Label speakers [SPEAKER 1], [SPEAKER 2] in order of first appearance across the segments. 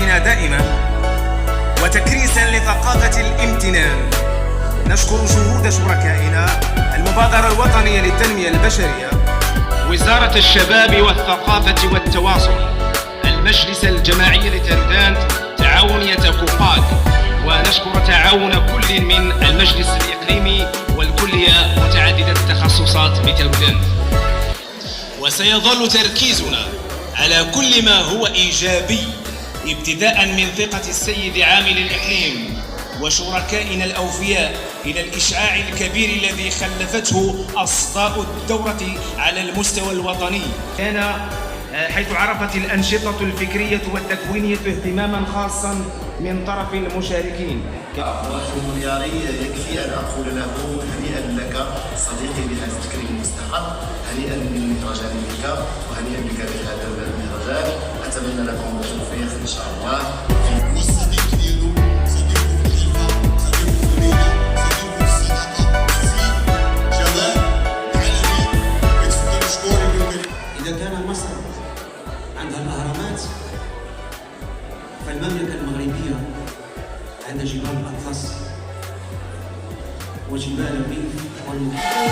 [SPEAKER 1] حياتنا دائما وتكريسا لثقافة الامتنان. نشكر جهود شركائنا المبادرة الوطنية للتنمية البشرية،
[SPEAKER 2] وزارة الشباب والثقافة والتواصل، المجلس الجماعي لترودانت، تعاونية كوباك، ونشكر تعاون كل من المجلس الإقليمي والكلية متعددة التخصصات بترودانت.
[SPEAKER 3] وسيظل تركيزنا على كل ما هو إيجابي، ابتداء من ثقة السيد عامل الإقليم وشركائنا الأوفياء إلى الإشعاع الكبير الذي خلفته أصداء الدورة على المستوى الوطني.
[SPEAKER 1] كان حيث عرفت الأنشطة الفكرية والتكوينية اهتماما خاصا من طرف المشاركين.
[SPEAKER 4] وفي ملياري يكفي أن أقول له هنيئا لك صديقي بهذا التكريم المستحق، هنيئا للمهرجان بك وهنيئا بك بهذا المهرجان. أتمنى لكم التوفيق إن شاء الله.
[SPEAKER 5] إذا كان مصر عندها الأهرامات، فالمملكة المغربية عندها جبال الأطلس وجبال الريف والمحيط.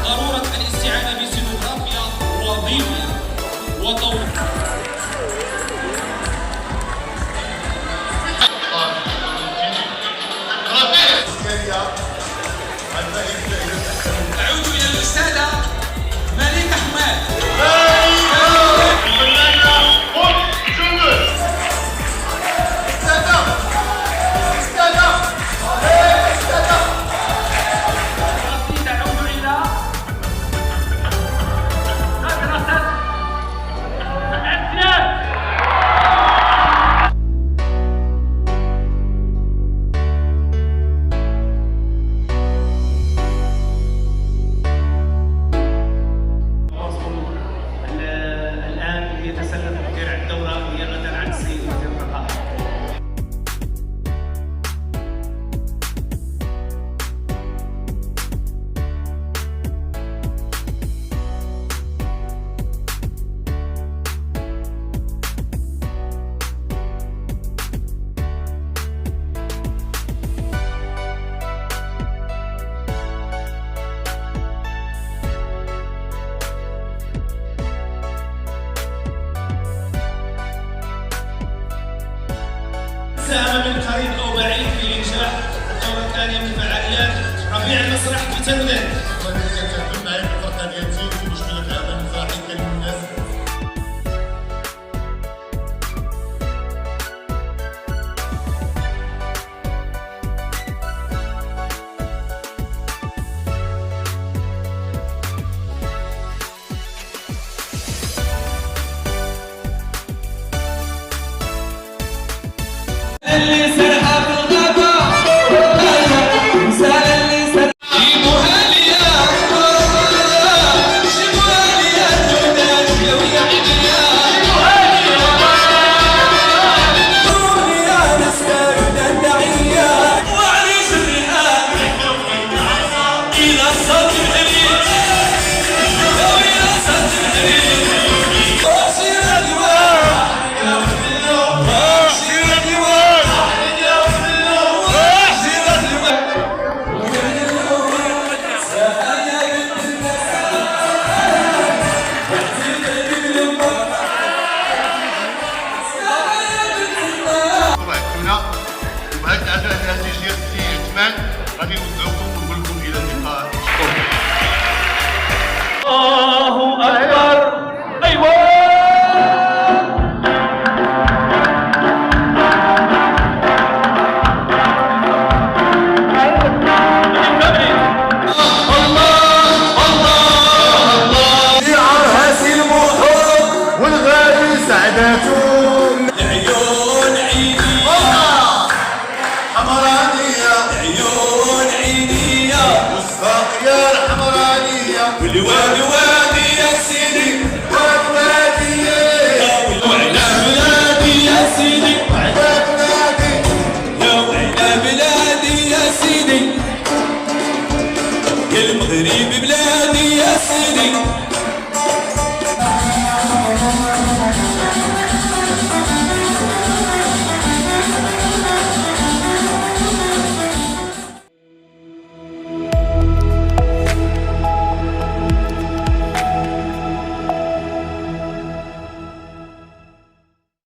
[SPEAKER 3] ضرورة الاستعانة بسينوغرافيا وظيفية وضوء. أعود إلى الأستاذة مليكة حماد.
[SPEAKER 1] يتسلم مدير الدورة نيابة عن السيد وزير الثقافة.
[SPEAKER 3] ساهم من قريب أو بعيد في إنجاح الدورة الثانية من فعاليات ربيع المسرح بترودانت.
[SPEAKER 6] اللي سرحة في الغابة، اللي سرحة جيبوها لي. يا المغرب بلادي يا سيدي